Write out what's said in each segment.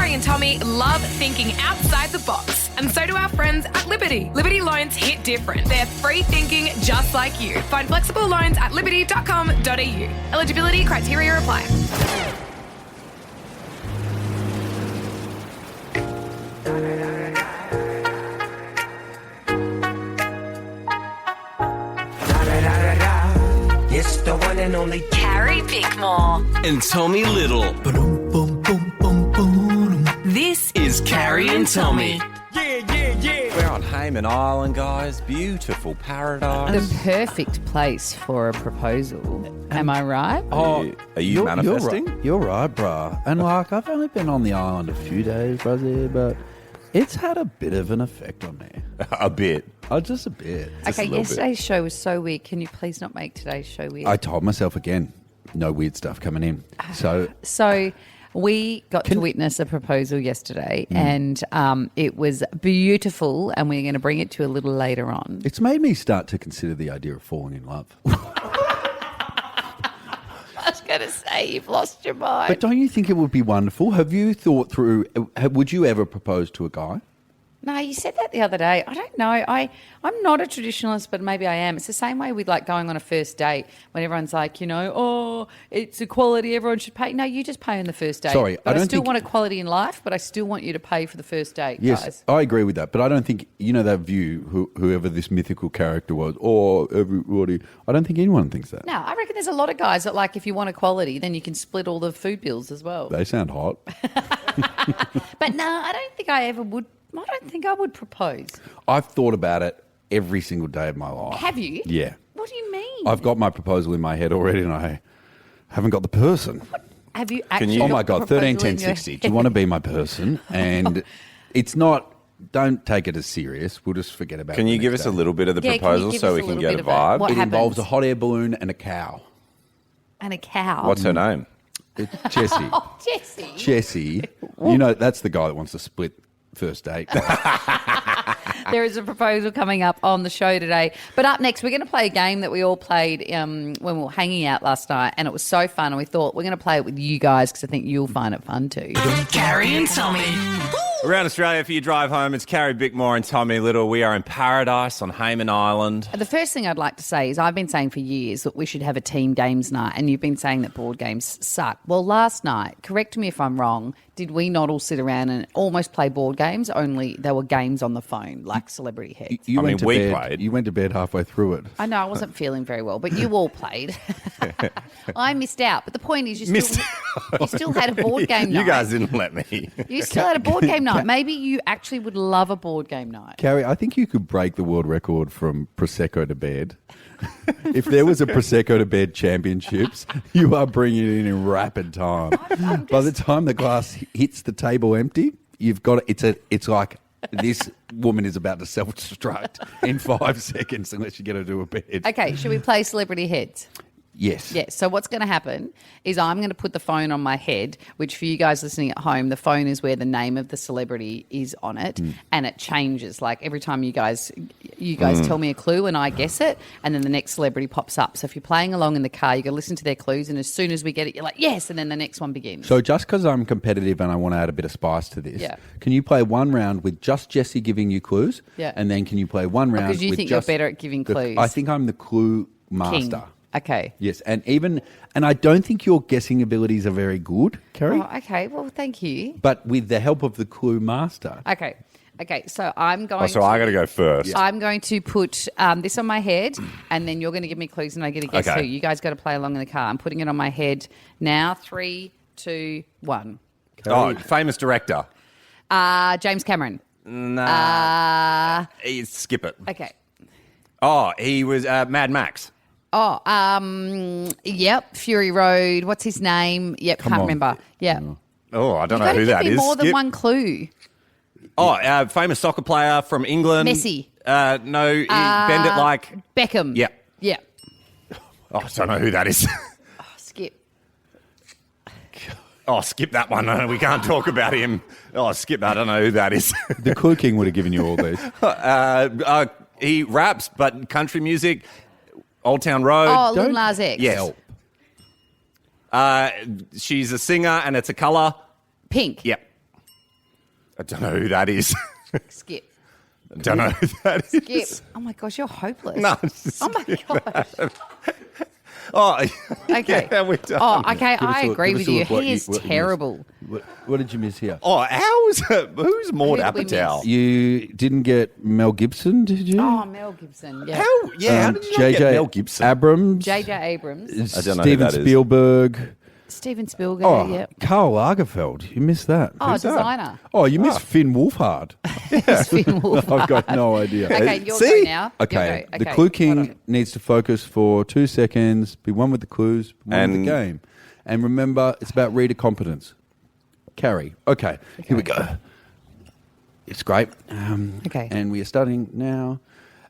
Carrie and Tommy love thinking outside the box. And so do our friends at Liberty. Liberty loans hit different. They're free thinking just like you. Find flexible loans at liberty.com.au. Eligibility criteria apply. It's the one and only Carrie Bickmore. And Tommy Little. This is Carrie and Tommy. We're on Hayman Island, guys. Beautiful paradise. The perfect place for a proposal. Am I right? Are you manifesting? You're right, bruh. And like, I've only been on the island a few days, Rosie, but it's had a bit of an effect on me. A bit. Just a bit. Okay, yesterday's show was so weird. Can you please not make today's show weird? I told myself again, no weird stuff coming in. So we got to witness a proposal yesterday and it was beautiful, and we're going to bring it to you a little later on. It's made me start to consider the idea of falling in love. I was going to say, you've lost your mind. But don't you think it would be wonderful? Have you thought through, would you ever propose to a guy? No, you said that the other day. I don't know. I'm not a traditionalist, but maybe I am. It's the same way with like going on a first date when everyone's like, it's equality, everyone should pay. No, you just pay on the first date. Sorry, but I still want equality in life, but I still want you to pay for the first date, yes, guys. I agree with that. But I don't think, that view, whoever this mythical character was, everybody, I don't think anyone thinks that. No, I reckon there's a lot of guys that like, if you want equality, then you can split all the food bills as well. They sound hot. But no, I don't think I ever would. I don't think I would propose. I've thought about it every single day of my life. Have you? Yeah. What do you mean? I've got my proposal in my head already and I haven't got the person. Have you actually Oh got my the God, proposal 13, in 10, your 60. head? Do you want to be my person? And it's not, don't take it as serious. We'll just forget about it. Can you the give next us day. a little bit of the Yeah, can you proposal give so us we a can little get bit a of it? vibe? What It involves a happens? hot air balloon and a cow. And a cow. What's her name? It's Jessie. Oh, Jessie. Jessie. That's the guy that wants to split first date. There is a proposal coming up on the show today. But up next, we're going to play a game that we all played when we were hanging out last night, and it was so fun. And we thought we're going to play it with you guys because I think you'll find it fun too. Carrie and Tommy. Around Australia for your drive home, it's Carrie Bickmore and Tommy Little. We are in paradise on Hayman Island. The first thing I'd like to say is I've been saying for years that we should have a team games night, and you've been saying that board games suck. Well, last night, correct me if I'm wrong, did we not all sit around and almost play board games, only there were games on the phone, like Celebrity Heads? You went to bed halfway through it. I know I wasn't feeling very well, but you all played. I missed out. But the point is you still had a board game night. You guys didn't let me. You still had a board game night. Maybe you actually would love a board game night. Carrie, I think you could break the world record from Prosecco to bed. If there was a Prosecco to bed championships, you are bringing it in rapid time. By the time the glass hits the table empty, you've got it. It's like this woman is about to self-destruct in 5 seconds unless you get her to a bed. Okay, should we play Celebrity Heads? Yes. Yes. So what's going to happen is I'm going to put the phone on my head, which for you guys listening at home, the phone is where the name of the celebrity is on it, and it changes. Like every time you guys tell me a clue and I guess it, and then the next celebrity pops up. So if you're playing along in the car, you got to listen to their clues, and as soon as we get it, you're like, yes, and then the next one begins. So just because I'm competitive and I want to add a bit of spice to this, can you play one round with just Jessie giving you clues? Yeah. And then can you play one round because you with think just you're better at giving clues. I think I'm the clue master. King. Okay. Yes, and I don't think your guessing abilities are very good, Kerry. Oh, okay. Well, thank you. But with the help of the clue master. Okay. So I'm going. So I got to go first. I'm going to put this on my head, and then you're going to give me clues, and I get to guess who. You guys got to play along in the car. I'm putting it on my head now. 3, 2, 1. Oh, famous director. James Cameron. Nah. Skip it. Okay. Oh, he was Mad Max. Oh, yep. Fury Road. What's his name? Yep. Can't remember. Yeah. Oh, I don't know who that is. More than one clue. Oh, famous soccer player from England. Messi. No, he bend it like Beckham. Yeah. Yeah. Oh, I don't know who that is. Skip. Oh, skip that one. No, we can't talk about him. Oh, skip that. I don't know who that is. The Clue King would have given you all these. He raps, but country music. Old Town Road. Oh, Lil Nas X. Yes. She's a singer, and it's a colour. Pink. Yep. I don't know who that is. Skip. I don't know who that is. Skip. Oh my gosh, you're hopeless. No, just Oh my gosh. Oh, Okay. yeah, we're done. Oh, okay. Give us I a- agree give with us a you. look what He you- is what you missed. terrible. What did you miss here? Oh, who's Maud Who did we Apatow? miss? You didn't get Mel Gibson, did you? Oh, Mel Gibson. Yeah. How? Yeah, how did you not get J.J. Mel Gibson? Abrams. J.J. Abrams. I don't know who Steven that is. Spielberg. Steven Spielberg. Oh, Yeah. Karl Lagerfeld. You missed that. Oh, Who's that? designer. Oh, you missed Finn Wolfhard. Finn Wolfhard. I've got no idea. Okay, your See? go now. Your Okay, go. the Clue hold King on. needs to focus for 2 seconds, be one with the clues, be one with And- the game. And remember, it's about reader competence. Carrie. Okay, here we go. It's great. Okay. And we are starting now.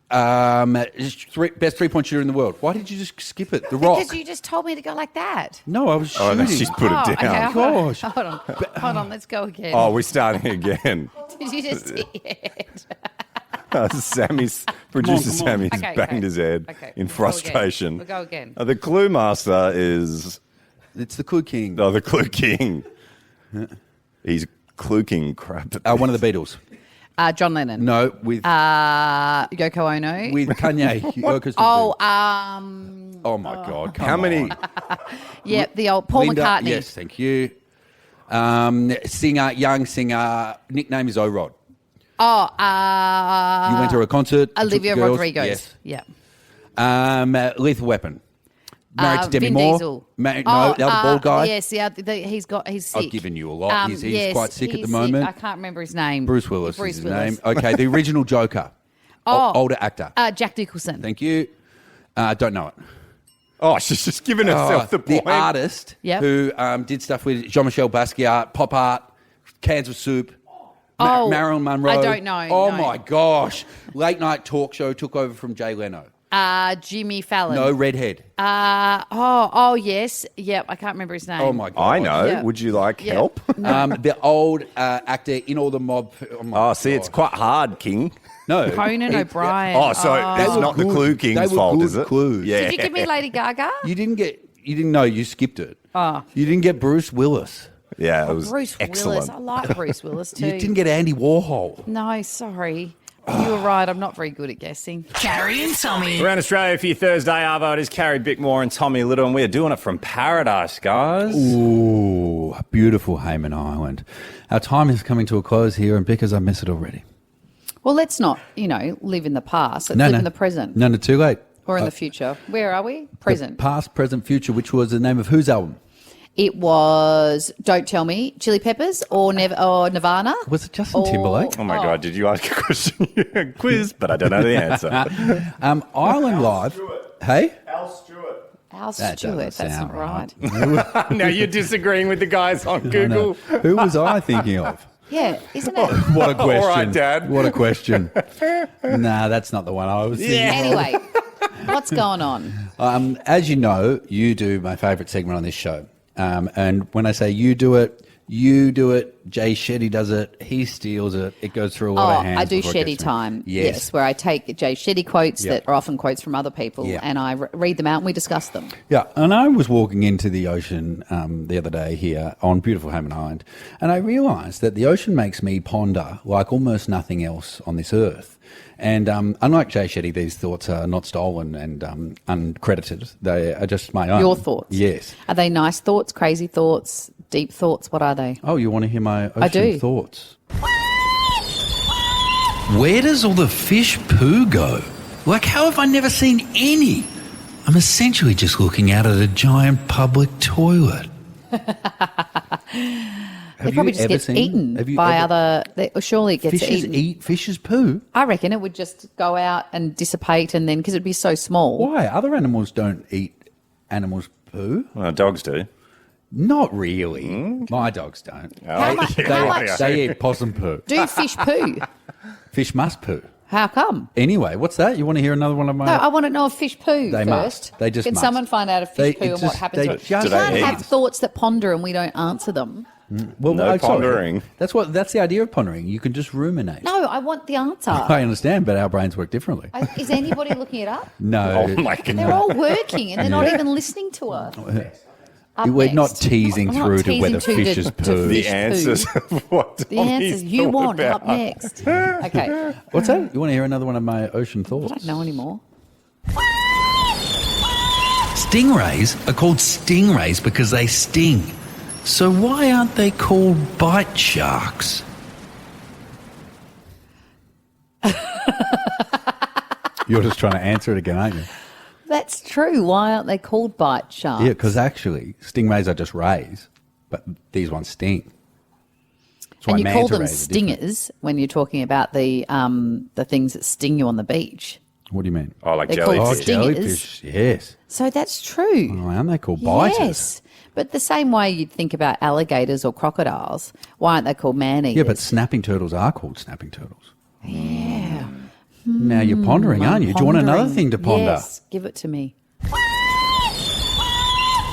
Best three-point shooter in the world. Why did you just skip it? The Rock. Because you just told me to go like that. No, I was Oh, shooting. no, she's put Oh, it down. okay. Hold Gosh. on. Hold on. Let's go again. Oh, we're starting again. Did you just see it? Sammy's producer come on. Sammy's Okay, banged okay. his head Okay, in we'll go frustration. again. We'll go again. The Clue Master is It's the Clue King. the Clue King. He's cluking crap. One of the Beatles. John Lennon. No, with Yoko Ono. with Kanye. Yoko's the oh, Beatles. Oh my God! Come How many? on. yeah, the old Paul Linda, McCartney. Yes, thank you. Young singer. Nickname is O-Rod. Oh, You went to a concert. Olivia took girls. Rodrigo. Yes. Yeah. Lethal Weapon. Married to Demi Vin Moore. Diesel. No, the other bald guy. Yes, he's sick. I've given you a lot. He's quite sick at the he's moment. I can't remember his name. Bruce Willis Bruce is his Willis. name. Okay, the original Joker. Oh. Older actor. Jack Nicholson. Thank you. Don't know it. Oh, she's just giving herself the point. The artist Yep. who did stuff with Jean-Michel Basquiat, pop art, cans of soup. Oh, Marilyn Monroe. I don't know, Oh no. my gosh! Late night talk show took over from Jay Leno. Jimmy Fallon. No redhead. Oh yes. Yep. I can't remember his name. Oh my god! I know. Yeah. Would you like Yeah. help? The old actor in all the mob. Oh, my Oh, see, it's God. quite hard, King. no Conan O'Brien. Oh, so it's were not the good. Clue They King's were fault, good is it? clues. Yeah. Did you give me Lady Gaga? You didn't know. You skipped it. Oh. You didn't get Bruce Willis. Yeah, it was Bruce excellent. Willis. I like Bruce Willis too. You didn't get Andy Warhol. No, sorry. You were right. I'm not very good at guessing. Carrie and Tommy. Around Australia for your Thursday, Arvo, it is Carrie Bickmore and Tommy Little, and we're doing it from paradise, guys. Ooh, beautiful Hayman Island. Our time is coming to a close here, and because I miss it already. Well, let's not, live in the past. Let's live in the present. No, too late. Or in the future. Where are we? Present. Past, present, future, which was the name of whose album? It was Don't Tell Me, Chili Peppers or Nirvana. Was it Justin Timberlake? Oh my God, did you ask a question? Quiz, but I don't know the answer. Island Live. Hey? Al That Stewart. doesn't That's sound not right. Now you're disagreeing with the guys on Google. Who was I thinking of? Yeah, isn't it? What a question. All right, Dad. What a question. Nah, that's not the one I was thinking. Anyway, what's going on? As you know, you do my favourite segment on this show. And when I say you do it, Jay Shetty does it, he steals it, it goes through a lot of hands. I do before it gets Shetty to me. time. Yes. Where I take Jay Shetty quotes Yep. that are often quotes from other people Yeah. and I read them out and we discuss them. Yeah, and I was walking into the ocean the other day here on beautiful Hayman Island, and I realised that the ocean makes me ponder like almost nothing else on this earth. And unlike Jay Shetty, these thoughts are not stolen and uncredited. They are just my own. Your thoughts? Yes. Are they nice thoughts, crazy thoughts, deep thoughts? What are they? Oh, you want to hear my ocean I do. thoughts? Where does all the fish poo go? Like, how have I never seen any? I'm essentially just looking out at a giant public toilet. It probably just gets eaten by other. Surely it gets Fishes eaten. eat fishes poo? I reckon it would just go out and dissipate, and then because it'd be so small. Why? Other animals don't eat animals poo? Well, dogs do. Not really. My dogs don't. How much They eat possum poo. do fish poo? Fish must poo. How come? Anyway, what's that? You want to hear another one of my... No, I want to know if fish poo They first. must. They just Can must. someone find out if fish They- poo it and what just- happens? they to it? just You can't eat. have thoughts that ponder and we don't answer them. Well, No I'm sorry. pondering. That's the idea of pondering. You can just ruminate. No, I want the answer. I understand, but our brains work differently. Is anybody looking it up? No. Oh my God. They're all working and they're not even listening to us. Up We're not next. teasing I'm not through to whether teasing fish is poo. The fish answers poo. of what The Tommy's answers you thought want about. up next. Okay. What's that? You want to hear another one of my ocean I thoughts? don't know anymore. Stingrays are called stingrays because they sting. So why aren't they called bite sharks? You're just trying to answer it again, aren't you? That's true. Why aren't they called bite sharks? Yeah, because actually, stingrays are just rays, but these ones sting. That's why and you call manta them rays are different. stingers when you're talking about the things that sting you on the beach. What do you mean? Oh, like They're called Oh, jellyfish. stingers. jellyfish, yes. So that's true. Oh, aren't they called biters? Yes. But the same way you'd think about alligators or crocodiles, why aren't they called man-eaters? Yeah, but snapping turtles are called snapping turtles. Yeah. Now you're pondering, aren't you? Do you want another Pondering. thing to ponder? Yes, give it to me.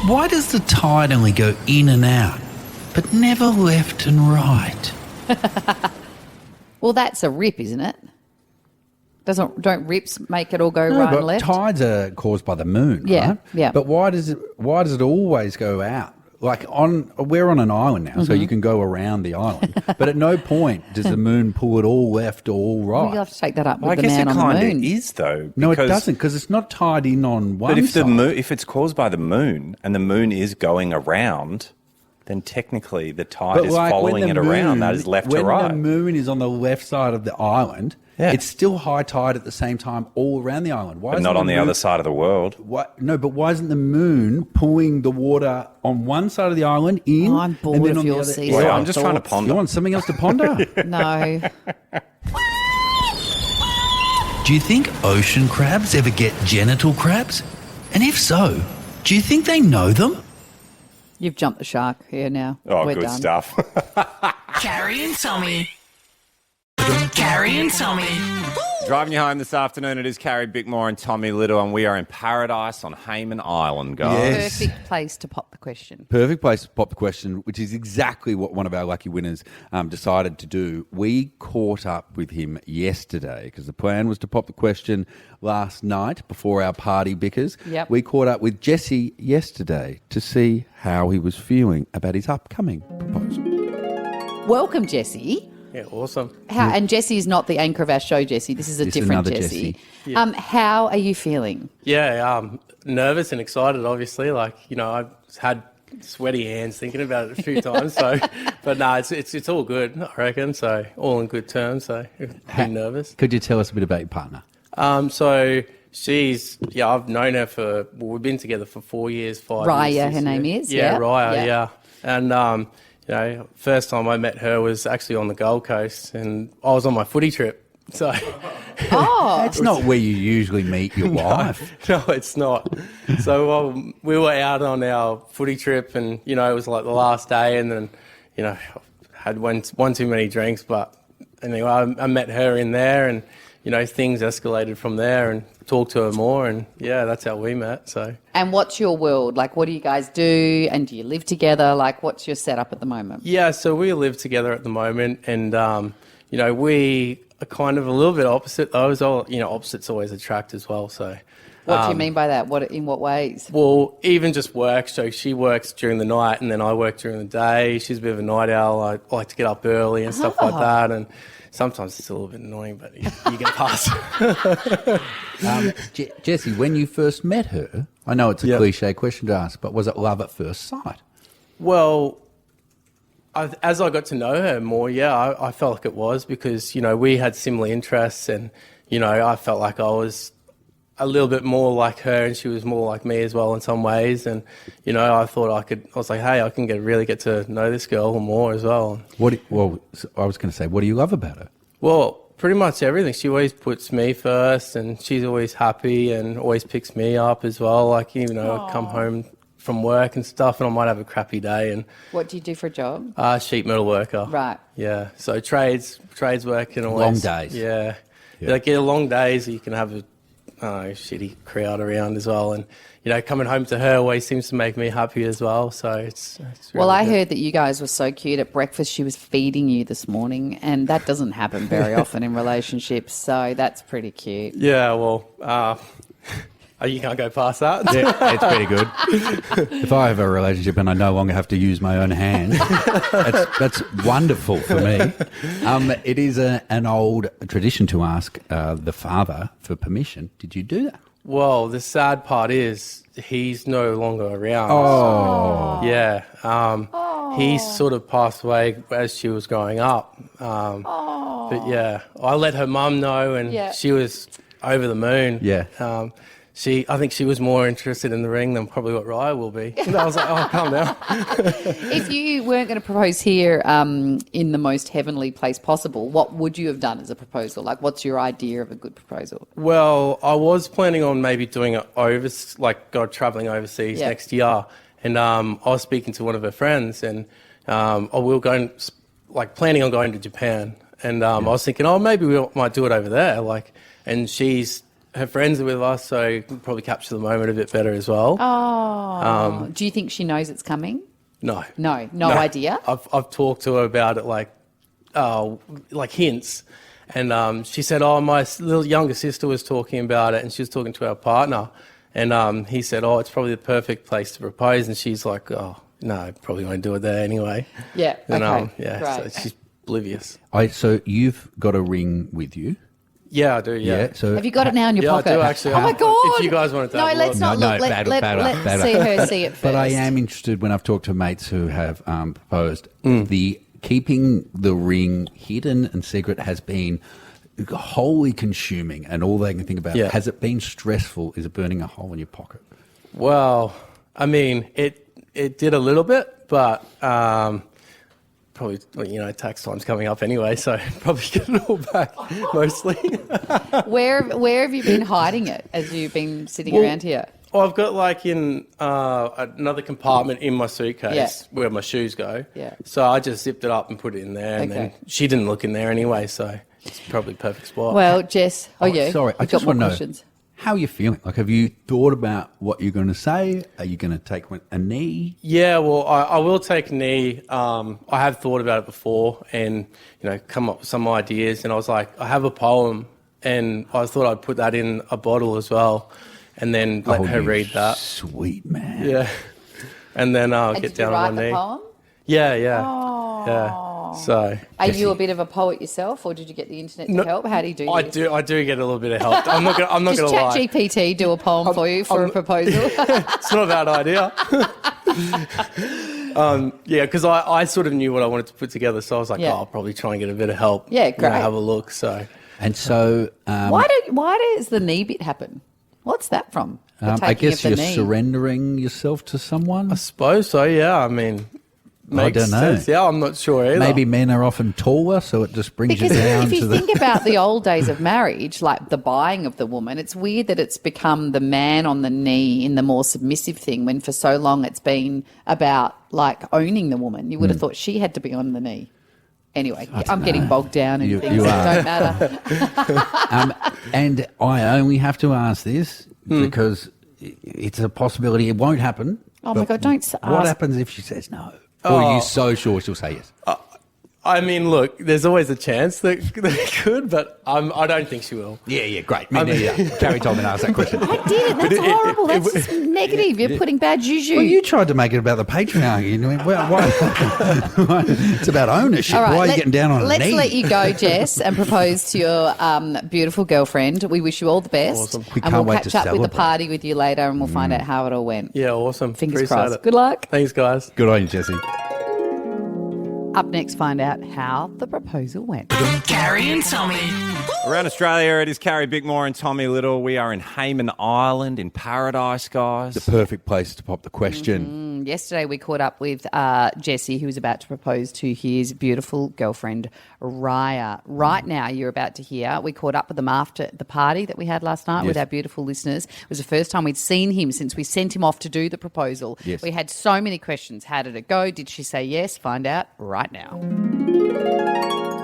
Why does the tide only go in and out, but never left and right? Well, that's a rip, isn't it? Don't rips make it all go No, right but and left? tides are caused by the moon, Yeah, right? yeah. But why does it always go out? Like we're on an island now, so Mm-hmm. you can go around the island. But at no point does the moon pull it all left or all Well, right. you'll have to take that up with Well, I the guess man it on the kind moon. of is, though. No, it because- doesn't, because it's not tied in on one But if side. if it's caused by the moon and the moon is going around, then technically the tide But is like following when it the around. moon- That is left to When right. the moon is on the left side of the island, Yeah. it's still high tide at the same time all around the island. Why but isn't not on the moon- other side of the world. No, but why isn't the moon pulling the water on one side of the island in? Oh, I'm bored and then of on your the other? seaside Well, I'm just trying to thoughts. ponder. You want something else to ponder? No. Do you think ocean crabs ever get genital crabs? And if so, do you think they know them? You've jumped the shark here now. Oh, We're good done. stuff. Carrie and Tommy. Carrie and Tommy. Driving you home this afternoon, it is Carrie Bickmore and Tommy Little, and we are in paradise on Hayman Island, guys. Yes. Perfect place to pop the question. Perfect place to pop the question, which is exactly what one of our lucky winners decided to do. We caught up with him yesterday because the plan was to pop the question last night before our party bickers. Yep. We caught up with Jesse yesterday to see how he was feeling about his upcoming proposal. Welcome, Jesse. Yeah, awesome. And Jesse is not the anchor of our show, Jesse. This is a This is different another Jesse. Jesse. How are you feeling? Yeah, nervous and excited, obviously. Like, I've had sweaty hands thinking about it a few times. So, but no, it's all good, I reckon. So, all in good terms. So, been nervous. Could you tell us a bit about your partner? So I've known her we've been together for 4 years, 5 Raya, years. her this name year. is, Yeah, yeah, Raya, yeah. yeah. And, first time I met her was actually on the Gold Coast and I was on my footy trip. So, Oh, That's not where you usually meet your wife. no, it's not. So we were out on our footy trip and, it was like the last day and then, had one too many drinks. But anyway, I met her in there and, things escalated from there and talked to her more. And, yeah, that's how we met. So, and what's your world? Like, what do you guys do? And do you live together? Like, what's your setup at the moment? yeah, so we live together at the moment and, we are kind of a little bit opposite though. Opposites always attract as well. So, What do you mean by that? In what ways? well, even just work. So she works during the night and then I work during the day. She's a bit of a night owl. I like to get up early and stuff like that. And sometimes it's a little bit annoying, but you get past it. Jesse, when you first met her, I know it's a Yeah. cliche question to ask, but was it love at first sight? Well, as I got to know her more, I felt like it was because, we had similar interests and, I felt like I was a little bit more like her and she was more like me as well in some ways. And, I thought I was like, hey, I can really get to know this girl more as well. I was going to say, what do you love about her? Well, pretty much everything. She always puts me first and she's always happy and always picks me up as well. Like, I come home from work and stuff and I might have a crappy day and What do you do for a job? sheet metal worker. Right. Yeah. So trades work and always Long days. Yeah. Yeah. Like long days you can have a shitty crowd around as well and coming home to her always seems to make me happy as well. So it's really Well, I good. heard that you guys were so cute at breakfast. She was feeding you this morning, and that doesn't happen very often in relationships. So that's pretty cute. Yeah, well, Oh, you can't go past that? Yeah, it's pretty good. If I have a relationship and I no longer have to use my own hands, that's wonderful for me. It is an old tradition to ask the father for permission. Did you do that? Well, the sad part is he's no longer around. Oh. Yeah. He sort of passed away as she was growing up. But yeah, I let her mum know, and she was over the moon. Yeah. I think she was more interested in the ring than probably what Raya will be. And I was like, oh, calm down. If you weren't going to propose here in the most heavenly place possible, what would you have done as a proposal? Like, what's your idea of a good proposal? Well, I was planning on maybe doing it travelling overseas next year. And I was speaking to one of her friends, and we were planning on going to Japan. And I was thinking, maybe we might do it over there. And her friends are with us, so you can probably capture the moment a bit better as well. Oh. Do you think she knows it's coming? No. No idea? I've talked to her about it, hints. And she said, my little younger sister was talking about it, and she was talking to our partner. And he said, it's probably the perfect place to propose. And she's like, no, I probably won't do it there anyway. Yeah, and, okay. So she's oblivious. So you've got a ring with you? Yeah, I do, yeah. So have you got it now in your pocket? I do, actually. Oh, my God. If you guys want to No, let's not look. Let's see her see it first. But I am interested when I've talked to mates who have proposed, the keeping the ring hidden and secret has been wholly consuming, and all they can think about. Has it been stressful? Is it burning a hole in your pocket? Well, I mean, it did a little bit, but probably, tax time's coming up anyway, so probably get it all back, mostly. Where have you been hiding it as you've been sitting around here? Well, I've got in another compartment in my suitcase where my shoes go. Yeah. So I just zipped it up and put it in there, and then she didn't look in there anyway, so it's probably a perfect spot. Well, Jess, sorry, I just want to know. Questions. How are you feeling? Have you thought about what you're going to say? Are you going to take a knee? Yeah, well, I will take a knee. I have thought about it before and, come up with some ideas. And I was like, I have a poem, and I thought I'd put that in a bottle as well, and then let her read that. Sweet man. Yeah. And then I'll get down on my knee. Did you write the poem? Yeah. Oh. Yeah. So, are you a bit of a poet yourself, or did you get the internet to help? How do you do this? I do get a little bit of help. I'm not going to lie. Does ChatGPT do a poem for you for a proposal? It's not a bad idea. Because I sort of knew what I wanted to put together, so I was like, I'll probably try and get a bit of help. Yeah, great. Have a look. So, and so, why does the knee bit happen? What's that from? I guess you're surrendering yourself to someone. I suppose so. Yeah, I mean. I don't know. Sense. Yeah, I'm not sure either. Maybe men are often taller, so it just brings you down. If you think about the old days of marriage, like the buying of the woman, it's weird that it's become the man on the knee in the more submissive thing, when for so long it's been about owning the woman. You would have thought she had to be on the knee. Anyway, I'm getting bogged down in things that don't matter. And I only have to ask this because it's a possibility it won't happen. Oh my God, don't ask. What happens if she says no? Or are you so sure she'll say yes? I mean, look, there's always a chance that it could, but I don't think she will. Yeah, great. Me neither. Carrie told me to ask that question. I did. That's horrible. That's just negative. You're putting bad juju. Well, you tried to make it about the patriarchy. You went, well, why? It's about ownership. Right, why are you getting down on a knee? Let's let you go, Jess, and propose to your beautiful girlfriend. We wish you all the best. Awesome. We and can't we'll wait to catch up with the celebrate. party with you later, and we'll find out how it all went. Yeah, awesome. Fingers Appreciate crossed. it. Good luck. Thanks, guys. Good on you, Jesse. Up next, find out how the proposal went. Carrie and Tommy. Around Australia, it is Carrie Bickmore and Tommy Little. We are in Hayman Island in paradise, guys. The perfect place to pop the question. Yesterday, we caught up with Jesse, who was about to propose to his beautiful girlfriend, Raya. Right now, you're about to hear, we caught up with them after the party that we had last night with our beautiful listeners. It was the first time we'd seen him since we sent him off to do the proposal. Yes. We had so many questions. How did it go? Did she say yes? Find out right now.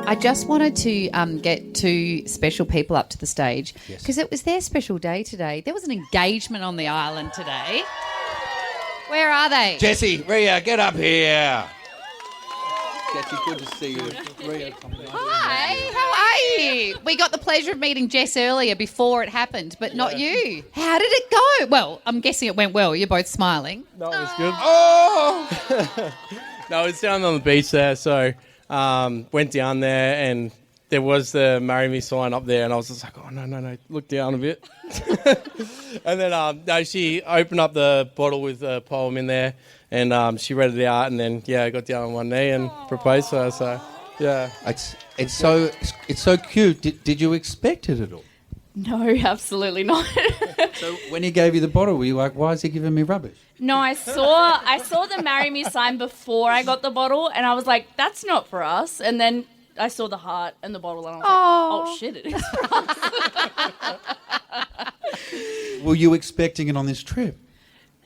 I just wanted to get two special people up to the stage because it was their special day today. There was an engagement on the island today. Where are they? Jesse, Rhea, get up here. Jesse, good to see you. Hi, how are you? We got the pleasure of meeting Jess earlier before it happened, but not you. How did it go? Well, I'm guessing it went well. You're both smiling. No, it was good. Oh! No, it's down on the beach there, so went down there and there was the marry me sign up there and I was just like, oh, no, look down a bit. And then no, she opened up the bottle with a poem in there and she read it out and then, I got down on one knee and proposed to her, so, yeah. It's so cute. Did you expect it at all? No, absolutely not. So when he gave you the bottle, were you like, why is he giving me rubbish? No, I saw the marry me sign before I got the bottle and I was like, that's not for us. And then I saw the heart and the bottle and I was like, oh shit, it is for us. Were you expecting it on this trip?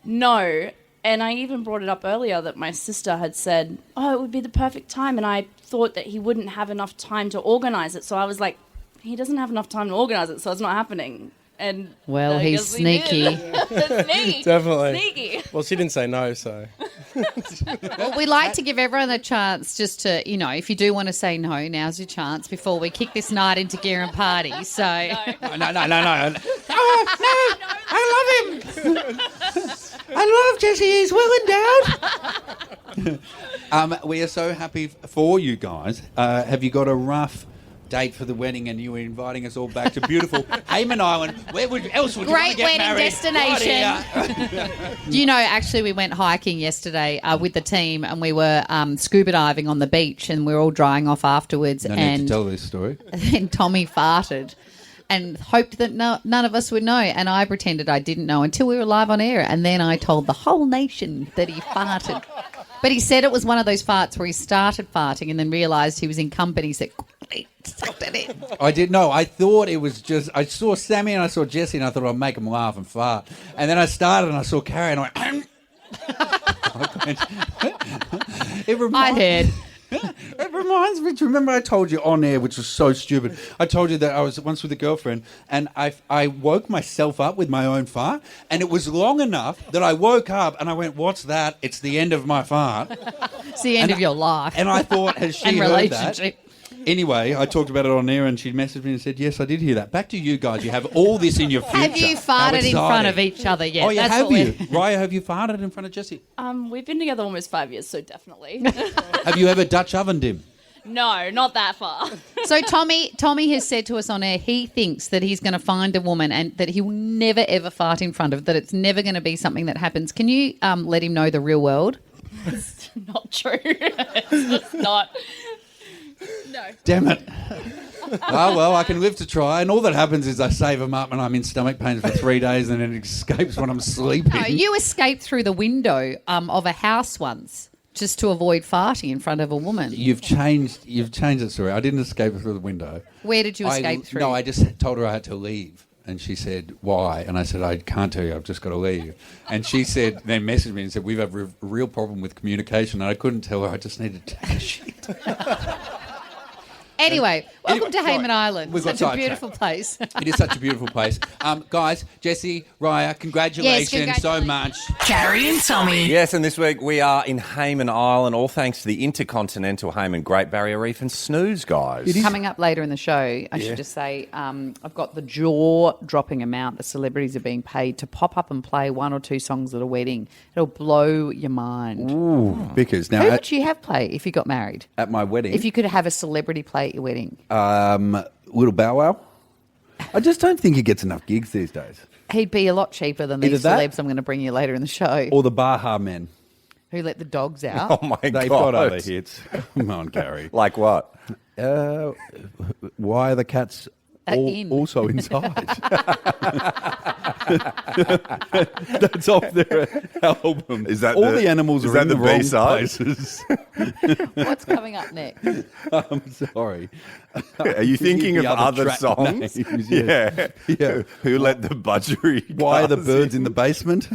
No. And I even brought it up earlier that my sister had said, it would be the perfect time. And I thought that he wouldn't have enough time to organise it. So I was like, he doesn't have enough time to organise it, so it's not happening. And well, he's sneaky. Sneaky. Definitely. Sneaky. Well, she didn't say no, so. Well, we like to give everyone a chance just to, if you do want to say no, now's your chance before we kick this night into gear and party. So. No. Oh, no, I love him. I love Jesse. He's well endowed. We are so happy for you guys. Have you got a rough date for the wedding and you were inviting us all back to beautiful Hayman Island? Where else would you want to get married? Great wedding destination. Actually we went hiking yesterday with the team and we were scuba diving on the beach and we were all drying off afterwards. No need to tell this story. And Tommy farted and hoped that none of us would know, and I pretended I didn't know until we were live on air, and then I told the whole nation that he farted. But he said it was one of those farts where he started farting and then realised he was in company, said, sucked it in. I didn't know. I thought it was just... I saw Sammy and I saw Jesse and I thought I'd make them laugh and fart. And then I started and I saw Carrie and I went... I heard. It reminds me, do you remember I told you on air, which was so stupid, I told you that I was once with a girlfriend and I woke myself up with my own fart and it was long enough that I woke up and I went, what's that? It's the end of my fart. It's the end of your life. And I thought, has she and heard relationship. that? Anyway, I talked about it on air and she messaged me and said, yes, I did hear that. Back to you guys. You have all this in your future. Have you farted in front of each other yet? Oh, yeah, have you? Raya, have you farted in front of Jesse? We've been together almost 5 years, so definitely. Have you ever Dutch ovened him? No, not that far. So Tommy has said to us on air he thinks that he's going to find a woman and that he will never, ever fart in front of, that it's never going to be something that happens. Can you let him know the real world? It's not true. It's just not... No. Damn it. Well, I can live to try. And all that happens is I save them up and I'm in stomach pains for 3 days and it escapes when I'm sleeping. No, you escaped through the window of a house once just to avoid farting in front of a woman. You've changed it, sorry. I didn't escape through the window. Where did you escape through? No, I just told her I had to leave. And she said, why? And I said, I can't tell you, I've just got to leave. And she said, then messaged me and said, we've had a real problem with communication. And I couldn't tell her, I just needed to take a shit. Anyway, welcome to Hayman Island. We've got such a beautiful place. It is such a beautiful place. Guys, Jesse, Raya, congratulations so much. Carrie and Tommy. Yes, and this week we are in Hayman Island, all thanks to the Intercontinental Hayman Great Barrier Reef and Snooze, guys. Coming up later in the show, I should just say, I've got the jaw-dropping amount that celebrities are being paid to pop up and play one or two songs at a wedding. It'll blow your mind. Ooh, because now... Who would you have play if you got married? At my wedding? If you could have a celebrity play at your wedding? Little Bow Wow. I just don't think he gets enough gigs these days. He'd be a lot cheaper than these Either celebs I'm going to bring you later in the show. Or the Baha men. Who let the dogs out. Oh, my God. They've got other hits. Come on, Carrie. Like what? Why are the cats also inside? That's off their album. Is that all the animals are in the wrong B-side? places? What's coming up next? I'm sorry. Are you thinking of other songs? Names, yeah. Yeah. Who let the budgery? Why are the birds in the basement?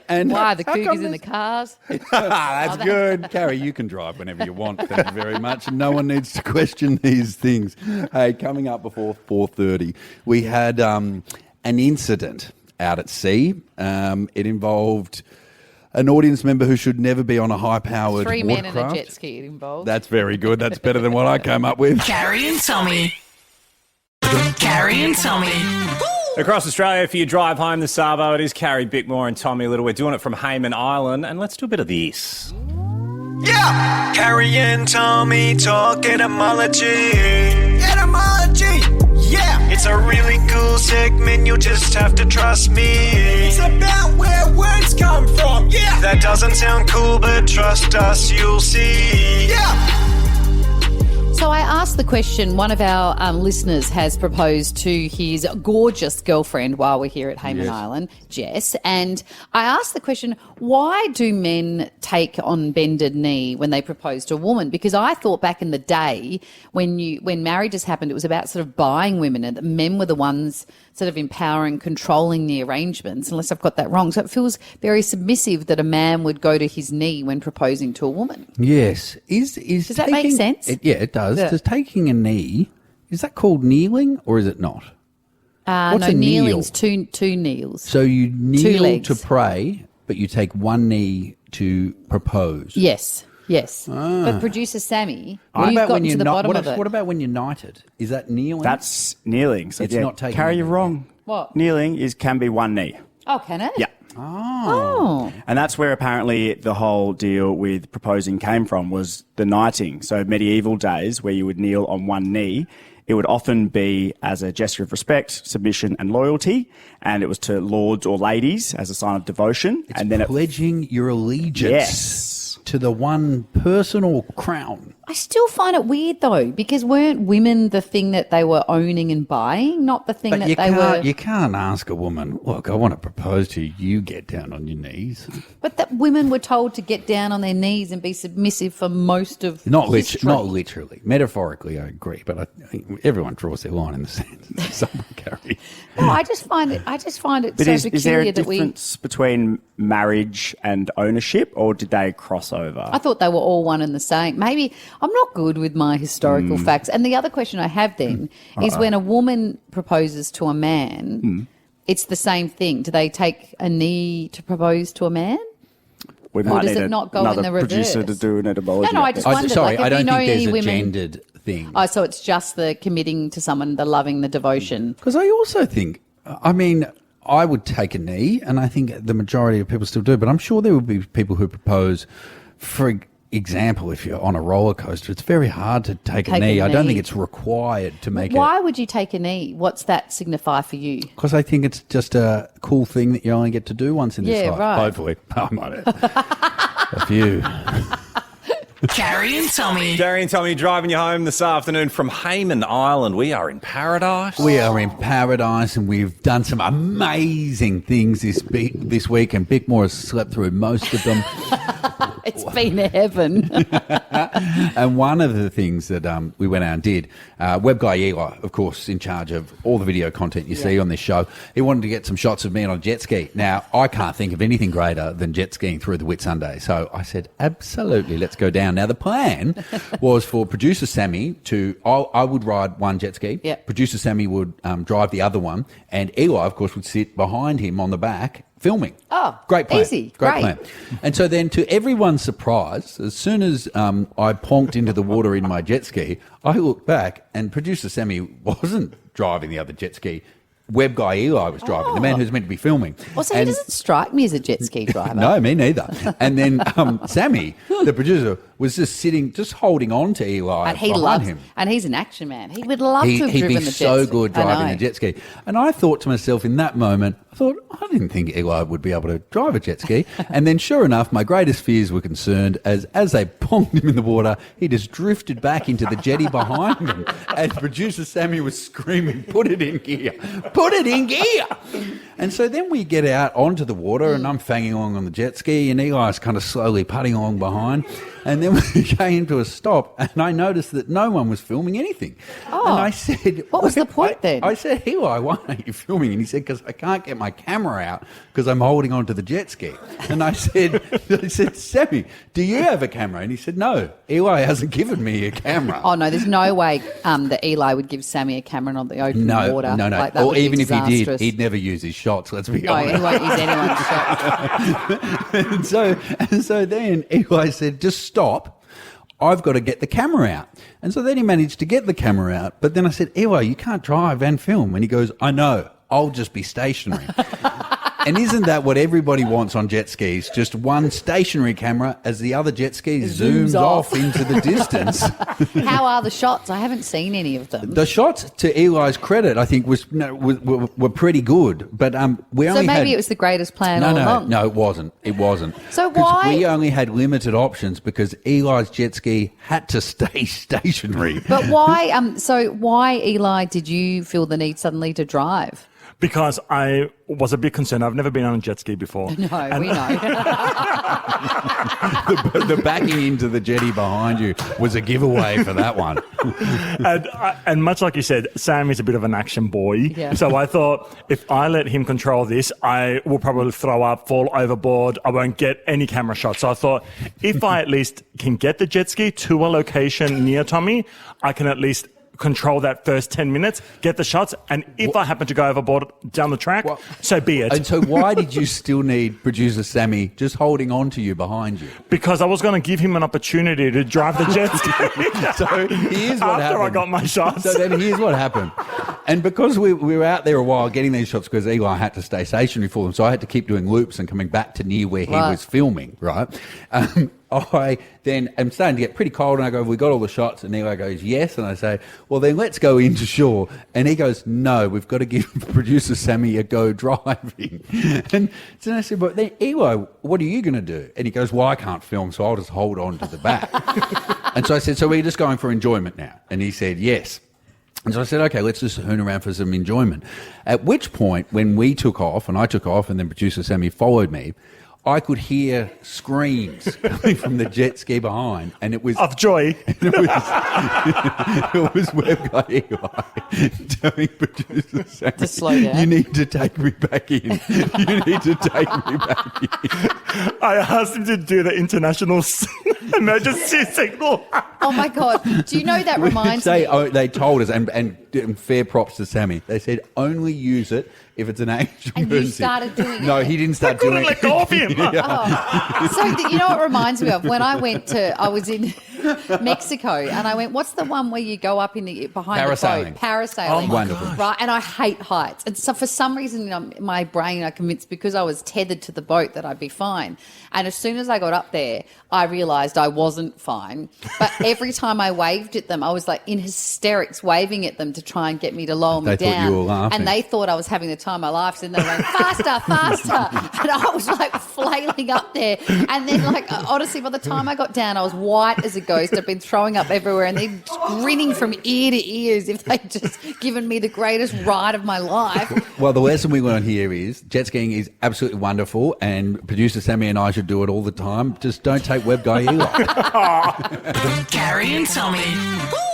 And Why are the cougars in the cars? That's good. Carrie, you can drive whenever you want. Thank you very much. No one needs to question these things. Hey, coming up before 4:30, we had an incident out at sea. It involved An audience member who should never be on a high-powered Three men and a watercraft. jet ski involved. That's very good. That's better than what I came up with. Carrie and Tommy. Carrie and Tommy. Across Australia, for your drive home this Savo, it is Carrie Bickmore and Tommy Little. We're doing it from Hayman Island, and let's do a bit of this. Yeah! Carrie and Tommy talk etymology. Etymology! Yeah! It's a really cool segment, you'll just have to trust me. It's about where words come from, yeah! That doesn't sound cool, but trust us, you'll see. Yeah! So I asked the question, one of our listeners has proposed to his gorgeous girlfriend while we're here at Hayman Island, Jess, and I asked the question, why do men take on bended knee when they propose to a woman? Because I thought back in the day when marriages happened, it was about sort of buying women and the men were the ones sort of empowering, controlling the arrangements, unless I've got that wrong. So it feels very submissive that a man would go to his knee when proposing to a woman. Yes. Does that make sense? It does. Yeah. Does taking a knee, is that called kneeling or is it not? What's no, a kneel? kneeling's two kneels. So you kneel legs. to pray, but you take one knee to propose. Yes. But producer Sammy, What you've about gotten when to you're the not? bottom of it. What about when you're knighted? Is that kneeling? That's kneeling. So It's yeah, not taking Carrie, a you're knee. wrong. What? Kneeling can be one knee. Oh, can it? Yeah. Oh. And that's where apparently the whole deal with proposing came from, was the knighting. So medieval days where you would kneel on one knee, it would often be as a gesture of respect, submission and loyalty, and it was to lords or ladies as a sign of devotion. It's and then pledging your allegiance to the one person or crown. I still find it weird though, because weren't women the thing that they were owning and buying, not the thing But that you they can't, were. you can't ask a woman, look, I want to propose to you, you get down on your knees. But that women were told to get down on their knees and be submissive for most of Not history. literally. Metaphorically, I agree, but I think everyone draws their line in the sand. Someone carry. No, I just find it But so is there peculiar a that we. difference between marriage and ownership, or did they cross over? I thought they were all one and the same. Maybe I'm not good with my historical facts. And the other question I have then is when a woman proposes to a man, it's the same thing. Do they take a knee to propose to a man? We Or might does need it not go in another the producer reverse? to do an etymology. No, I just wondered, Sorry, like, if I don't you know think there's any a women. gendered thing. Oh, so it's just the committing to someone, the loving, the devotion. Because I also think, I mean, I would take a knee, and I think the majority of people still do, but I'm sure there would be people who propose, for example, if you're on a roller coaster, it's very hard to take a knee. I don't think it's required to make it. Why would you take a knee? What's that signify for you? Because I think it's just a cool thing that you only get to do once in this Yeah, life. right. Hopefully. I might have a few. Carrie and Tommy. Carrie and Tommy driving you home this afternoon from Hayman Island. We are in paradise. We are in paradise and we've done some amazing things this week, and Bickmore has slept through most of them. It's been heaven. And one of the things that we went out and did, web guy Eli, of course, in charge of all the video content you see on this show, he wanted to get some shots of me on a jet ski. Now, I can't think of anything greater than jet skiing through the Whitsunday. So I said, absolutely, let's go down. Now, the plan was for producer Sammy I would ride one jet ski. Yep. Producer Sammy would drive the other one. And Eli, of course, would sit behind him on the back filming. Oh, great plan. easy. Great Great. plan. And so then, to everyone's surprise, as soon as I plonked into the water in my jet ski, I looked back and producer Sammy wasn't driving the other jet ski. Web guy Eli was driving, the man who's meant to be filming. Well, so he doesn't strike me as a jet ski driver. No, me neither. And then Sammy, the producer, was just sitting, just holding on to Eli And he behind loves him. and he's an action man. He would love to have He'd driven be the jet so ski. good I driving know. a jet ski. And I thought to myself in that moment, I didn't think Eli would be able to drive a jet ski. And then sure enough, my greatest fears were concerned as they plonked him in the water, he just drifted back into the jetty behind him. And producer Sammy was screaming, put it in gear, put it in gear. And so then we get out onto the water and I'm fanging along on the jet ski and Eli's kind of slowly putting along behind. And then we came to a stop, and I noticed that no one was filming anything. Oh. And I said, What was the point then? I said, Eli, why aren't you filming? And he said, because I can't get my camera out because I'm holding on to the jet ski. And I said, Sammy, do you have a camera? And he said, no, Eli hasn't given me a camera. Oh, no, there's no way that Eli would give Sammy a camera on the open water. No. Like, that or would be even if he did, disastrous. he'd never use his shots, let's be No, honest. he won't use anyone's shots. and so then Eli said, just stop. I've got to get the camera out. And so then he managed to get the camera out. But then I said, Eli, you can't drive and film. And he goes, I know, I'll just be stationary. And isn't that what everybody wants on jet skis? Just one stationary camera as the other jet ski zooms off into the distance. How are the shots? I haven't seen any of them. The shots, to Eli's credit, I think were pretty good. But we only So maybe had, it was the greatest plan all along. No, it wasn't. It wasn't. So 'Cause why- we only had limited options because Eli's jet ski had to stay stationary. But why? Why, Eli, did you feel the need suddenly to drive? Because I was a bit concerned. I've never been on a jet ski before. No, we know. The backing into the jetty behind you was a giveaway for that one. And much like you said, Sam is a bit of an action boy. Yeah. So I thought if I let him control this, I will probably throw up, fall overboard. I won't get any camera shots. So I thought if I at least can get the jet ski to a location near Tommy, I can at least control that first 10 minutes, get the shots, and if I happen to go overboard down the track, so be it. And so why did you still need producer Sammy just holding on to you behind you? Because I was going to give him an opportunity to drive the jet ski. So here's what happened. After I got my shots. So then here's what happened. And because we were out there a while getting these shots because Eli had to stay stationary for them, so I had to keep doing loops and coming back to near where he was filming, right? I then am starting to get pretty cold and I go, have we got all the shots? And Eli goes, yes. And I say, well, then let's go into shore. And he goes, no, we've got to give producer Sammy a go driving. And so I said, but then Eli, what are you going to do? And he goes, well, I can't film, so I'll just hold on to the back. And so I said, so we're just going for enjoyment now? And he said, yes. And so I said, okay, let's just hoon around for some enjoyment. At which point, when we took off, and I took off, and then producer Sammy followed me, I could hear screams coming from the jet ski behind, and it was of joy. It was web guy Eli telling producer Sammy, to slow down. You need to take me back in. You need to take me back in. I asked him to do the international emergency signal. Oh my God! Do you know that reminds me? They told us, and fair props to Sammy. They said only use it if it's an actual And you emergency. started doing it. No, he didn't start doing it. Let go of him. You know what it reminds me of? When I was in Mexico, and I went, what's the one where you go up behind Parasailing. the boat? Parasailing. Oh, wonderful. Right, and I hate heights. And so for some reason in my brain, I convinced because I was tethered to the boat that I'd be fine. And as soon as I got up there, I realised I wasn't fine. But every time I waved at them, I was like in hysterics waving at them to try and get me to lower me They down. thought you were laughing. And they thought I was having the time of my life. So then they went, faster, faster. And I was like flailing up there. And then honestly, by the time I got down, I was white as a ghost. I'd been throwing up everywhere and they're grinning from ear to ear as if they'd just given me the greatest ride of my life. Well, the lesson we learn here is jet skiing is absolutely wonderful, and producer Sammy and I should do it all the time. Just don't take web guy Eli. Carrie and Tommy.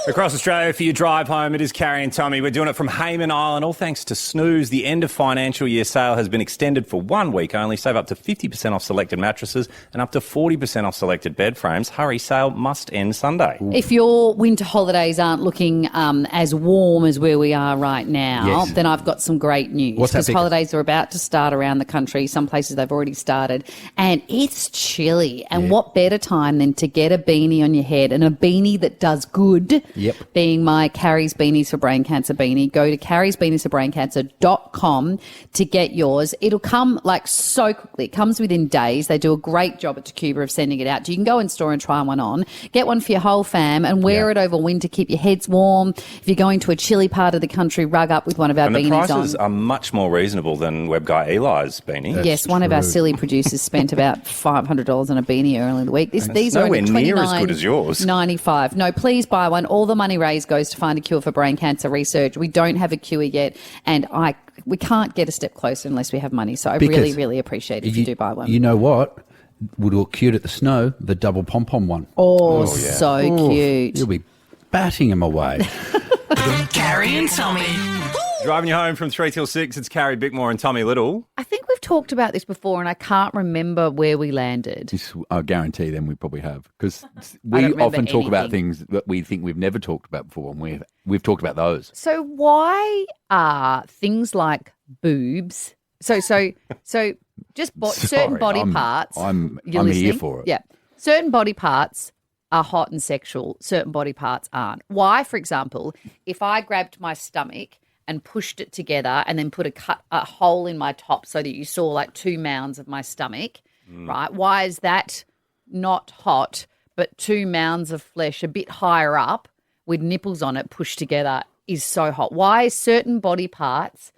Across Australia for your drive home, it is Carrie and Tommy. We're doing it from Hayman Island, all thanks to Snooze. The end of financial year sale has been extended for 1 week only. Save up to 50% off selected mattresses and up to 40% off selected bed frames. Hurry, sale must end Sunday. If your winter holidays aren't looking as warm as where we are right now, Yes. then I've got some great news. What's that, Because Vicky? holidays are about to start around the country. Some places they've already started. And it's chilly. And what better time than to get a beanie on your head, and a beanie that does good, Yep. being my Carrie's Beanies for Brain Cancer beanie. Go to carriesbeaniesforbraincancer.com to get yours. It'll come so quickly. It comes within days. They do a great job at Tacuba of sending it out. You can go in store and try one on. Get one for your whole fam and wear it over winter. Keep your heads warm. If you're going to a chilly part of the country, rug up with one of our And the beanies prices on. are much more reasonable than web guy Eli's beanie. Yes, one of our silly producers spent about $500 on a beanie earlier in the week. These are nowhere only near as good as yours. $29.95. No, please buy one. All the money raised goes to find a cure for brain cancer research. We don't have a cure yet, and we can't get a step closer unless we have money. So I really, really appreciate it if you do buy one. You know what? would look cute at the snow, the double pom-pom one. Oh, so cute. You'll be batting him away. Carrie and Tommy. Driving you home from 3 till 6, it's Carrie Bickmore and Tommy Little. I think we've talked about this before and I can't remember where we landed. I guarantee them we probably have, because I we don't remember often talk about anything. things that we think we've never talked about before, and we've talked about those. So why are things like boobs? So just certain body parts. I'm you're here listening? for it. Yeah, certain body parts are hot and sexual. Certain body parts aren't. Why, for example, if I grabbed my stomach and pushed it together and then put a hole in my top so that you saw like 2 mounds of my stomach, right? Why is that not hot, but 2 mounds of flesh a bit higher up with nipples on it pushed together is so hot? Why is certain body parts,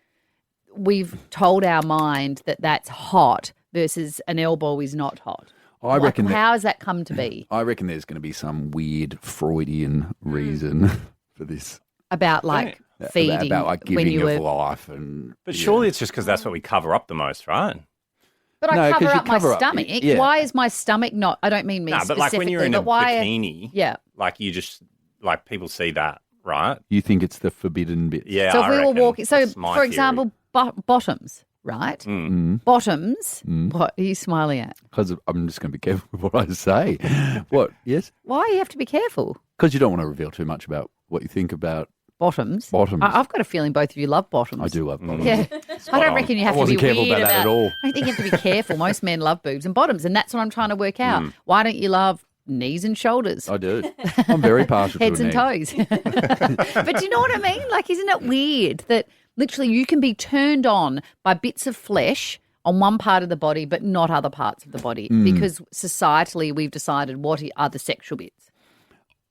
we've told our mind that that's hot versus an elbow is not hot? I reckon how has that come to be? I reckon there's going to be some weird Freudian reason for this. About like feeding about like when giving you of were. life, and But surely it's just because that's what we cover up the most, right? But I No, 'cause cover you up my cover up- stomach. yeah. Why is my stomach not? I don't mean me No, but specifically. like when you're in a but why? bikini, Yeah. like you just, like people see that, right? you think it's the forbidden bit. Yeah, So if I we were reckon. walking, so That's my for theory. example, bottoms, right? Bottoms. What are you smiling at? Because I'm just going to be careful with what I say. What? Yes? Why do you have to be careful? Because you don't want to reveal too much about what you think about Bottoms. bottoms. I've got a feeling both of you love bottoms. I do love bottoms. Yeah, I don't reckon you have I wasn't to be careful weird about that at all. I think you have to be careful. Most men love boobs and bottoms, and that's what I'm trying to work out. Why don't you love knees and shoulders? I do. I'm very partial Heads to and a knee. toes. But do you know what I mean? Like, isn't it weird that literally you can be turned on by bits of flesh on one part of the body, but not other parts of the body, because societally we've decided what are the sexual bits.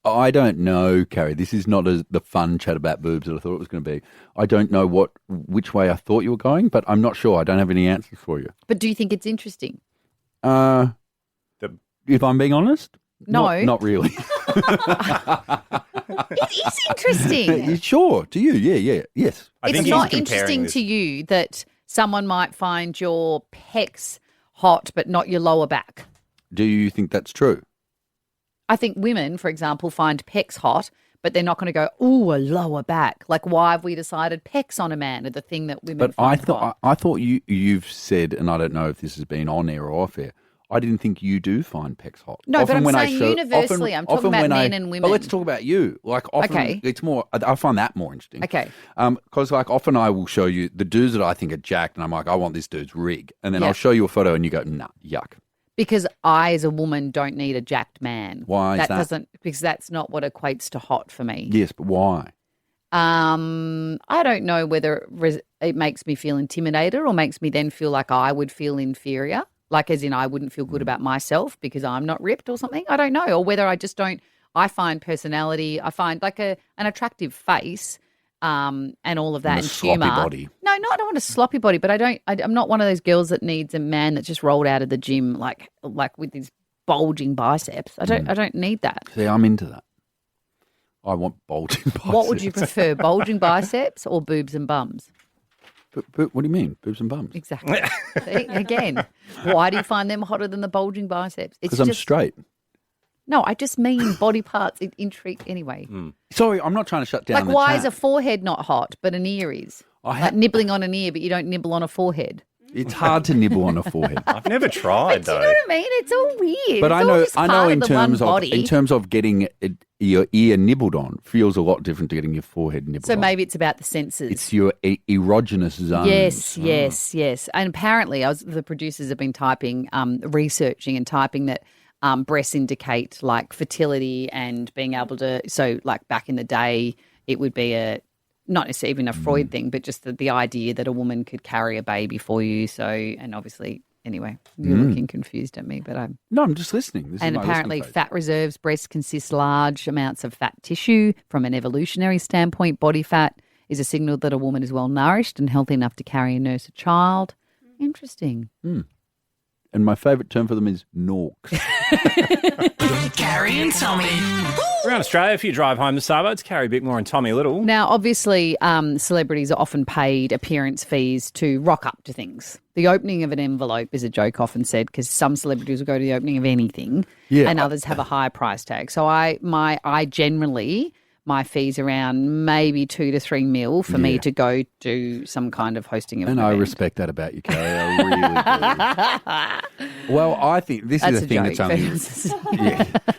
I don't know, Carrie. This is not the fun chat about boobs that I thought it was going to be. I don't know which way I thought you were going, but I'm not sure. I don't have any answers for you. But do you think it's interesting? If I'm being honest, No. not really. It is interesting. Sure. To you, yeah, yes. I think It's he's not comparing interesting this- to you that someone might find your pecs hot but not your lower back. Do you think that's true? I think women, for example, find pecs hot, but they're not going to go, ooh, a lower back. Like, why have we decided pecs on a man are the thing that women But find hot? I thought you've said, and I don't know if this has been on air or off air. I didn't think you do find pecs hot. No, but I'm when I saying universally. I'm talking often about when men and women. Well, let's talk about you. Like often, Okay. it's more. I find that more interesting. Okay. Because like often I will show you the dudes that I think are jacked, and I'm like, I want this dude's rig, and then Yeah. I'll show you a photo, and you go, nah, yuck. Because I, as a woman, don't need a jacked man. Why is that? Because that's not what equates to hot for me. Yes, but why? I don't know whether it makes me feel intimidated or makes me then feel like I would feel inferior, like as in I wouldn't feel good about myself because I'm not ripped or something. I don't know. Or whether I just don't. I find personality. I find like an attractive face. And all of that, And a and sloppy humour. body. No, I don't want a sloppy body, but I'm not one of those girls that needs a man that just rolled out of the gym like with these bulging biceps. I don't need that. See, I'm into that. I want bulging biceps. What would you prefer, bulging biceps or boobs and bums? But what do you mean, boobs and bums? Exactly. See, again, why do you find them hotter than the bulging biceps? It's Because I'm just straight. No, I just mean body parts. It intrigue anyway. Sorry, I'm not trying to shut down Like, the why chat. is a forehead not hot, but an ear is? Like nibbling on an ear, but you don't nibble on a forehead. It's hard to nibble on a forehead. I've never tried Do you though. know what I mean? It's all weird. But It's I all know, just part in of the one terms of body. getting your ear nibbled on feels a lot different to getting your forehead nibbled So on. maybe it's about the senses. It's your erogenous zones. Yes. And apparently, the producers have been researching and typing that breasts indicate like fertility and being able to. So, like back in the day, it would be not necessarily even a Freud thing, but just the idea that a woman could carry a baby for you. So, and obviously, anyway, you're looking confused at me, but I'm. No, I'm just listening. This And is my apparently, listening phase. fat reserves breasts consist large amounts of fat tissue. From an evolutionary standpoint, body fat is a signal that a woman is well nourished and healthy enough to carry and nurse a child. Interesting. and my favourite term for them is norks. Carrie and Tommy. Around Australia, if you drive home the suburbs, Carrie Bickmore and Tommy Little. Now, obviously, celebrities are often paid appearance fees to rock up to things. The opening of an envelope is a joke often said because some celebrities will go to the opening of anything and others have a higher price tag. So I generally, my fees around maybe 2 to 3 mil for me to go do some kind of hosting of an And event. I respect that about you, Carrie. I really do. Well, I think this is a thing that's only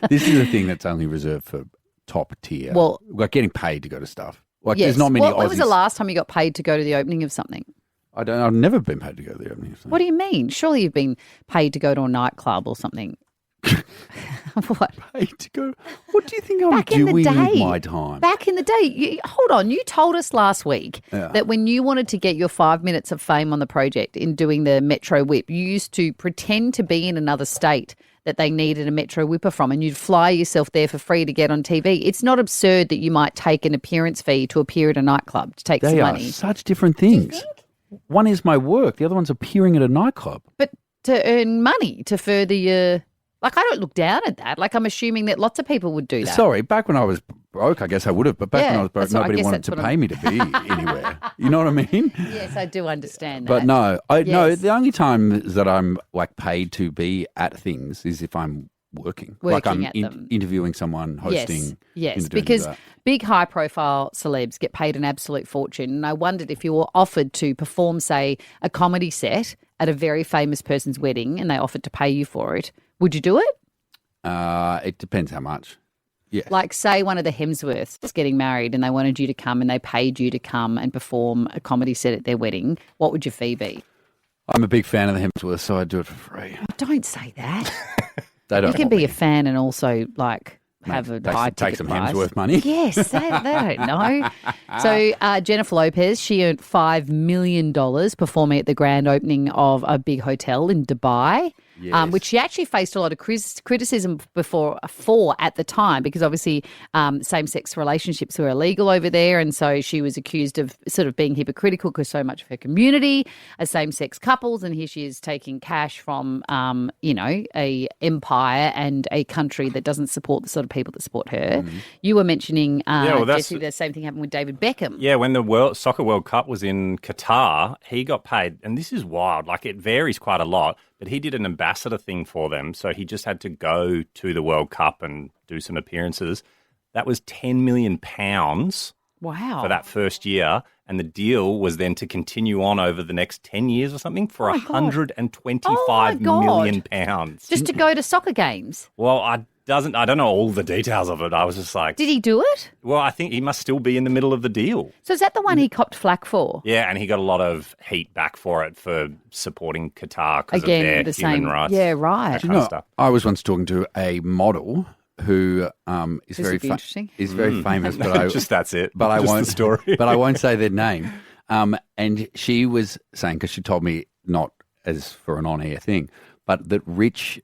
this is a thing that's only reserved for top tier. Well, like getting paid to go to stuff. Like yes. there's not many. When was the Aussies- last time you got paid to go to the opening of something? I've never been paid to go to the opening. What do you mean? Surely you've been paid to go to a nightclub or something. What? Paid to go? What do you think I'm Back in the doing day. with my time? Back in the day, hold on, you told us last week that when you wanted to get your 5 minutes of fame on the project in doing the Metro Whip, you used to pretend to be in another state that they needed a Metro Whipper from and you'd fly yourself there for free to get on TV. It's not absurd that you might take an appearance fee to appear at a nightclub to take They some are money. such different things. One is my work. The other one's appearing at a nightclub. But to earn money to further your... Like, I don't look down at that. Like, I'm assuming that lots of people would do that. Sorry, back when I was broke, I guess I would have. But back when I was broke, that's what- I nobody guess wanted that's to what pay me to be anywhere. You know what I mean? Yes, I do understand that. But no, no. Yes. The only time that I'm like paid to be at things is if I'm working. Like I'm at them. interviewing someone, hosting. Yes, doing because that. big high-profile celebs get paid an absolute fortune. And I wondered if you were offered to perform, say, a comedy set at a very famous person's wedding and they offered to pay you for it, would you do it? It depends how much. Yeah. Like, say one of the Hemsworths is getting married and they wanted you to come and they paid you to come and perform a comedy set at their wedding, what would your fee be? I'm a big fan of the Hemsworth, so I'd do it for free. Don't say that. They don't You can want be me. a fan and also, like, have a high Take ticket some price. Hemsworth money. Yes, they don't know. So Jennifer Lopez, she earned $5 million performing at the grand opening of a big hotel in Dubai, which she actually faced a lot of criticism for at the time because obviously same-sex relationships were illegal over there, and so she was accused of sort of being hypocritical because so much of her community are same-sex couples, and here she is taking cash from, a empire and a country that doesn't support the sort of people that support her. You were mentioning, Jesse, the same thing happened with David Beckham. Yeah, when the Soccer World Cup was in Qatar, he got paid, and this is wild, like it varies quite a lot, but he did an ambassador thing for them, so he just had to go to the World Cup and do some appearances. That was £10 million Wow. for that first year, and the deal was then to continue on over the next 10 years or something for £125 million pounds. Just to go to soccer games. Well, I don't know all the details of it. I was just like, Did he do it? well, I think he must still be in the middle of the deal. So is that the one he copped flack for? Yeah, and he got a lot of heat back for it for supporting Qatar because of Again, their the human same. rights. Yeah, right. that kind of stuff. I was once talking to a model who is This very would be interesting. is very famous, but I Just that's it. but I Just won't the story. but I won't say their name. And she was saying, because she told me not as for an on-air thing, but that rich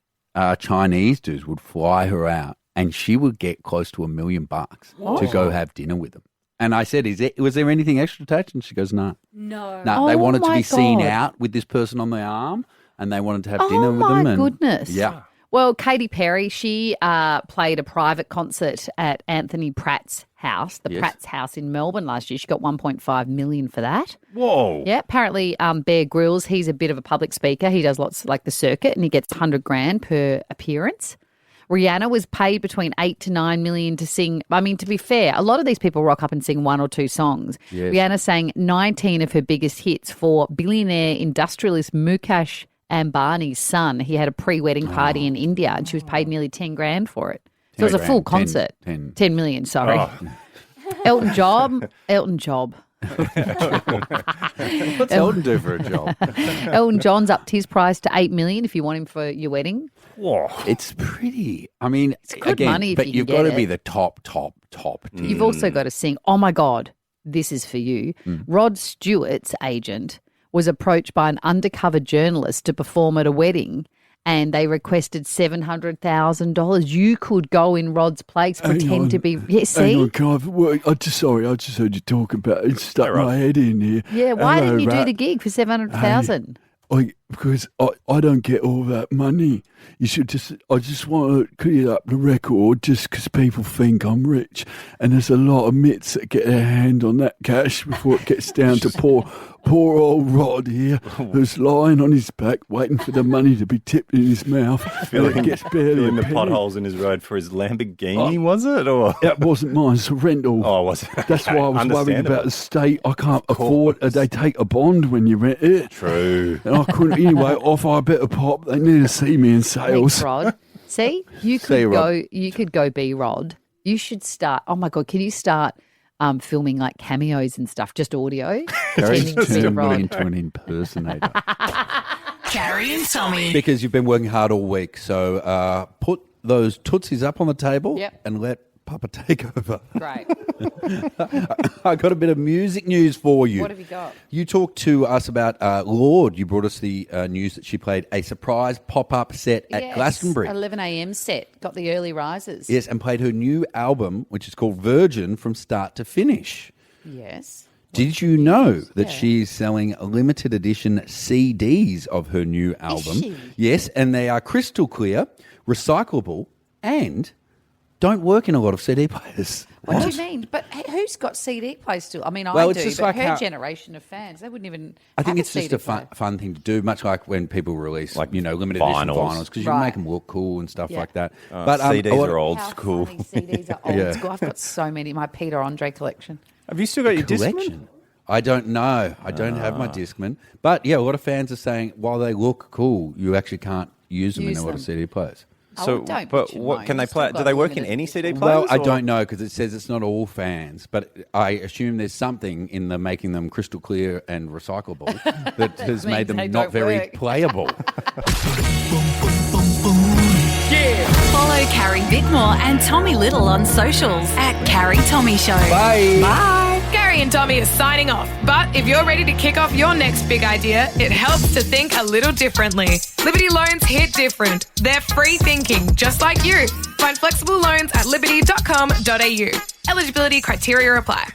Chinese dudes would fly her out, and she would get close to $1 million to go have dinner with them. And I said, was there anything extra attached? And she goes, no. No. No, they Oh wanted to my be seen God. out with this person on their arm, and they wanted to have Oh dinner with my them. And, goodness. Yeah. Well, Katy Perry, she played a private concert at Anthony Pratt's house, the Yes. Pratt's house in Melbourne last year. She got $1.5 million for that. Whoa. Yeah, apparently Bear Grylls, he's a bit of a public speaker. He does lots like the circuit and he gets $100,000 per appearance. Rihanna was paid between $8 to $9 million to sing. I mean, to be fair, a lot of these people rock up and sing 1 or 2 songs. Yes. Rihanna sang 19 of her biggest hits for billionaire industrialist Mukesh Ambani's son. He had a pre-wedding party in India and she was paid nearly $10,000 for it. So it was a full concert. 10. 10 million, sorry. Elton John. What's Elton do for a job? Elton John's upped his price to $8 million if you want him for your wedding. Whoa. It's pretty. I mean, it's good again, money if but you can you've get got to it. be the top tier. You've also got to sing, oh my God, this is for you. Rod Stewart's agent was approached by an undercover journalist to perform at a wedding and they requested $700,000. You could go in Rod's place, pretend to be... Yeah, see? Hang on, can I just heard you talking about it. It stuck my head in here. Yeah, why Hello, didn't you do Rat. the gig for $700,000? because I don't get all that money. I just want to clear up the record just because people think I'm rich. And there's a lot of mitts that get their hand on that cash before it gets down to poor old Rod here, who's lying on his back waiting for the money to be tipped in his mouth. And it gets barely filling the penny. potholes in his road for his Lamborghini, was it? Or That wasn't mine, it's a rental. Oh, was it? That's why I was worried Understandable. about the state. I can't afford it. They take a bond when you rent it. True. And I couldn't anyway offer a bit of pop. They need to see me in sales. Thanks, Rod. See, you See you, could Rod. go. You could go be Rod. You should start. Oh my God, can you start filming like cameos and stuff? Just audio, pretending to be Turn me Rod. into an impersonator. Carrie and Tommy. Because you've been working hard all week. So put those tootsies up on the table Yep. and let Papa take over. Great. I got a bit of music news for you. What have you got? You talked to us about Lorde. You brought us the news that she played a surprise pop-up set at Yes, Glastonbury. 11 a.m. set. Got the early risers. Yes, and played her new album, which is called Virgin, from start to finish. Yes. Did you know that Yeah. she's selling limited edition CDs of her new album? she? Yes, and they are crystal clear, recyclable, and don't work in a lot of CD players. What do you mean? But who's got CD players still? I mean, Well, I it's do, just but like her how- generation of fans, they wouldn't even. I think have it's just CD a fun thing to do, much like when people release, like, limited edition vinyls, because you Right. make them look cool and stuff Yeah. like that. CDs a lot- are old How school. funny CDs are old Yeah. school. I've got so many. My Peter Andre collection. Have you still got your Discman? collection. I don't know. I don't have my Discman. But yeah, a lot of fans are saying while they look cool, you actually can't use them in Use a lot of them. CD players. So, don't but bitch and what moan. can they You've still play? Do got they work in limited any CD players? Well, I or- don't know because it says it's not all fans, but I assume there's something in the making them crystal clear and recyclable that has made them they not don't very work. playable. Follow Carrie Bickmore and Tommy Little on socials at Carrie Tommy Show. Bye. Bye. Gary and Tommy is signing off. But if you're ready to kick off your next big idea, it helps to think a little differently. Liberty Loans hit different. They're free thinking, just like you. Find flexible loans at liberty.com.au. Eligibility criteria apply.